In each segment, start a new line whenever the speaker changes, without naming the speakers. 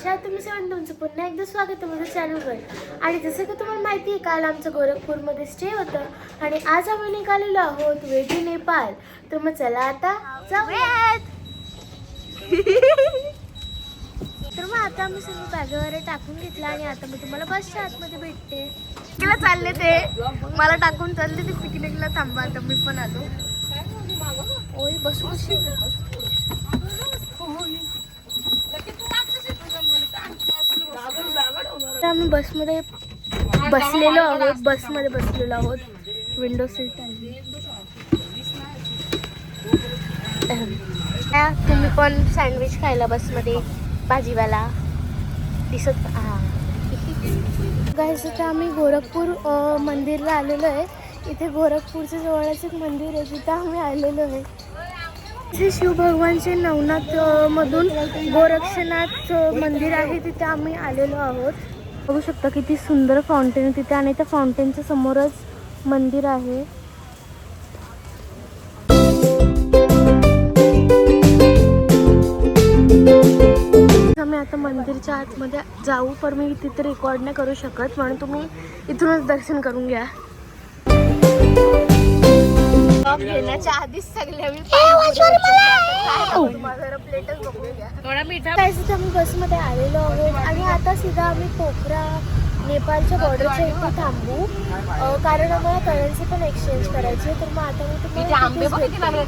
कशा आहात तुम्ही सगळ्यांनी? तुमचं पुन्हा एकदा स्वागत आहे माझ्या चॅनलवर. आणि जसं की तुम्हाला माहिती आहे, काल आमचं गोरखपूरमध्ये स्टे होतं आणि आज आम्ही निघालेलो आहोत वेटी नेपाळ. तर मग चला आता जाऊयात. तर मग आता आम्ही सगळी बॅग वगैरे टाकून घेतला आणि आता मी तुम्हाला बसच्या आतमध्ये भेटते. तिला चालले ते मला टाकून चालले ते पिकनिकला. थांबा आता मी पण आलो. ओय बसू कशी आम्ही बसमध्ये बसलेलो आहोत. विंडो सीट आहे. तुम्ही पण सँडविच खायला बसमध्ये भाजीवाला दिसत. गाईस आता आम्ही गोरखपूर मंदिरला आलेलो आहे. इथे गोरखपूरच्या जवळच एक मंदिर आहे, तिथं आम्ही आलेलो आहे. इथे शिव भगवानचे नवनाथ मधून गोरक्षनाथ मंदिर आहे, तिथे आम्ही आलेलो आहोत. बघू शकता किती सुंदर फाउंटेन तिथे आणि त्या फाउंटेनच्या समोरच मंदिर आहे. आम्ही आता मंदिरच्या आतमध्ये जाऊ, पण मी तिथे रेकॉर्ड नाही करू शकत, म्हणून तुम्ही इथूनच दर्शन करून घ्या. घेण्याच्या आधीच सगळे आम्ही बसमध्ये आलेलो आहोत आणि आता सीधा आम्ही पोखरा नेपाळच्या बॉर्डरच्या इथे थांबू, कारण आम्हाला करन्सी पण एक्सचेंज करायची. तर मग आता मी तुम्हाला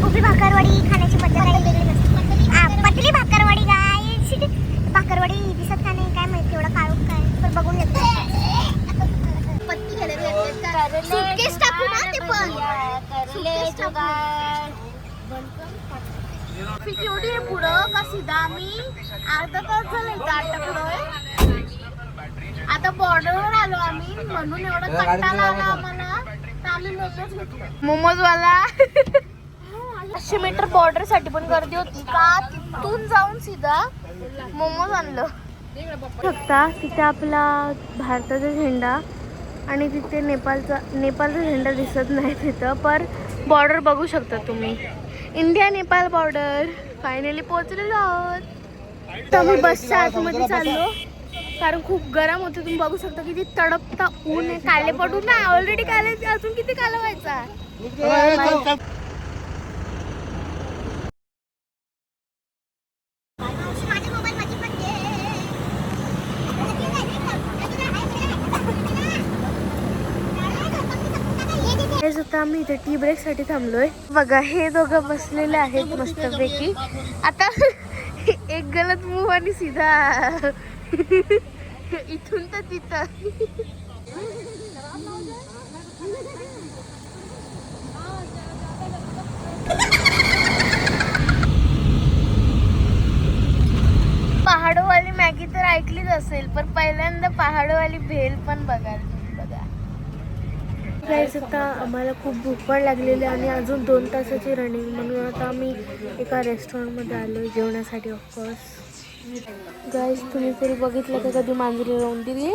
उभी भाकरवडी खाण्याची पद्धत काही वेगळी नसते. पतली भाकरवडी काय भाकरवडी दिसत का नाही काय माहिती, एवढं काळूक काय, पण बघून घेतो. पत्ती घ्यायला सुटकेस टाकू ना, ते पण सुटकेस
एवढी आहे पुढं का सीधा आम्ही अर्धा तास झाला इथं अटकलोय. आता बॉर्डरवर आलो आम्ही, म्हणून एवढा कंटाळा आला आम्हाला, तर आम्ही मोमोज वाला 500 मीटर बॉर्डर साठी पण गर्दी होती का, तिथून जाऊन सीधा मोमोज आणलं. बघता तिथे आपला भारताचा झेंडा आणि तिथे नेपाळचा झेंडा दिसत नाही तिथं, पर बॉर्डर बघू शकता तुम्ही. इंडिया नेपाळ बॉर्डर फायनली पोहोचलेलो आहोत. तर आम्ही बसच्या आतमध्ये चाललो कारण खूप गरम होते. तुम्ही बघू शकता किती तडकता ऊन आहे. काले पडून ना ऑलरेडी काले, अजून किती काला व्हायचा. आता आम्ही इथे टी ब्रेक साठी थांबलोय. बघा हे दोघं बसलेले आहेत मस्तपैकी. आता एक गलत मूव आणि सीधा इथून तर तिथं. पहाडोवाली मॅगी तर ऐकलीच असेल, पण पहिल्यांदा पहाडोवाली भेल पण बघाल. आता आम्हाला खूप भूक पण लागलेली आणि अजून 2 तासाची रनिंग, म्हणून आता आम्ही एका रेस्टॉरंटमध्ये आलो जेवण्यासाठी. ऑफकोर्स गाईस, तुम्ही तरी बघितलं का कधी मांजरी लावून दिली.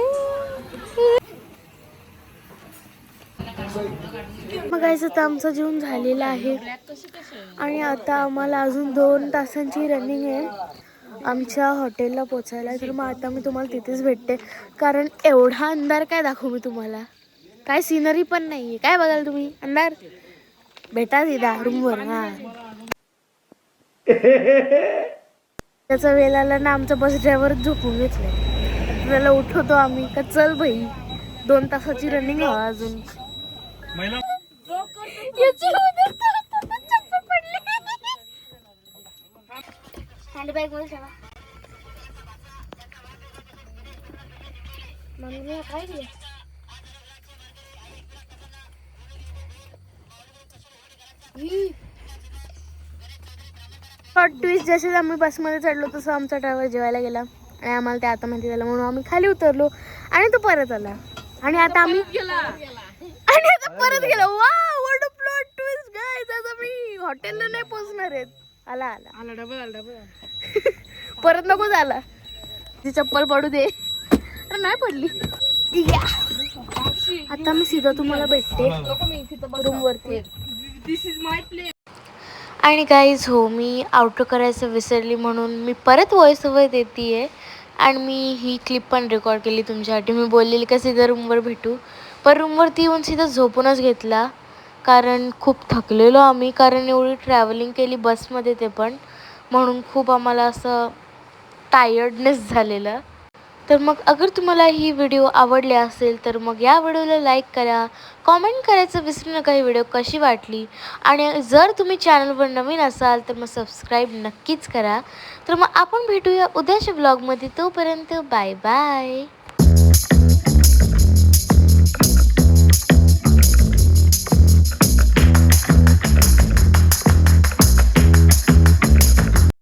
मग गाईस आता आमचं जेवण झालेलं आहे आणि आता आम्हाला अजून 2 तासांची रनिंग आहे आमच्या हॉटेलला पोचायला. तर मग आता मी तुम्हाला तिथेच भेटते, कारण एवढा अंधार काय दाखवू मी तुम्हाला, काय सीनरी पण नाहीये. काय बघाल तुम्ही, अंधार. भेटा सीधा रूमवर. हा त्याचा वेळ आला ना, आमचा बस ड्रायव्हर झोपून घेतलाय. त्याला उठवतो आम्ही का चल भाई, 2 तासाची रनिंग हवा अजून.
हँडबॅग मध्ये ठेवा. मम्मी काय दिलं?
शॉर्ट ट्विस्ट, जसेच आम्ही बसमध्ये चढलो तसं आमचा ड्रायव्हर जेवायला गेला आणि आम्हाला ते आता माहिती झालं, म्हणून आम्ही खाली उतरलो आणि तो परत आला आणि आता आम्ही परत गेलो. वा मी हॉटेलला नाही पोहोचणार आहेत. आला आला
आला डबल
परत नको झाला. ती चप्पल पडू दे. अरे नाही पडली. या. आता मी सीधा तुम्हाला भेटते रूम वरती.
दिस इज माय प्लेस.
आणि गाईज हो, मी आउटरो करायचं विसरली म्हणून मी परत व्हॉइस ओव्हर देते आहे. आणि मी ही क्लिप पण रेकॉर्ड केली तुमच्यासाठी. मी बोललेली का सीधा रूमवर भेटू, पण रूमवरती येऊन सीधा झोपूनच घेतला. कारण खूप थकलेलो आम्ही, कारण एवढी ट्रॅव्हलिंग केली बसमध्ये, ते पण म्हणून खूप आम्हाला असं टायर्डनेस झालेलं. तर मग अगर तुम्हाला ही व्हिडिओ आवडली असेल तर मग या व्हिडिओला लाईक करा, कॉमेंट करायचं विसरू नका ही व्हिडिओ कशी वाटली. आणि जर तुम्ही चॅनलवर नवीन असाल तर मग सबस्क्राईब नक्कीच करा. तर मग आपण भेटूया उद्याच्या व्लॉगमध्ये. तोपर्यंत बाय बाय.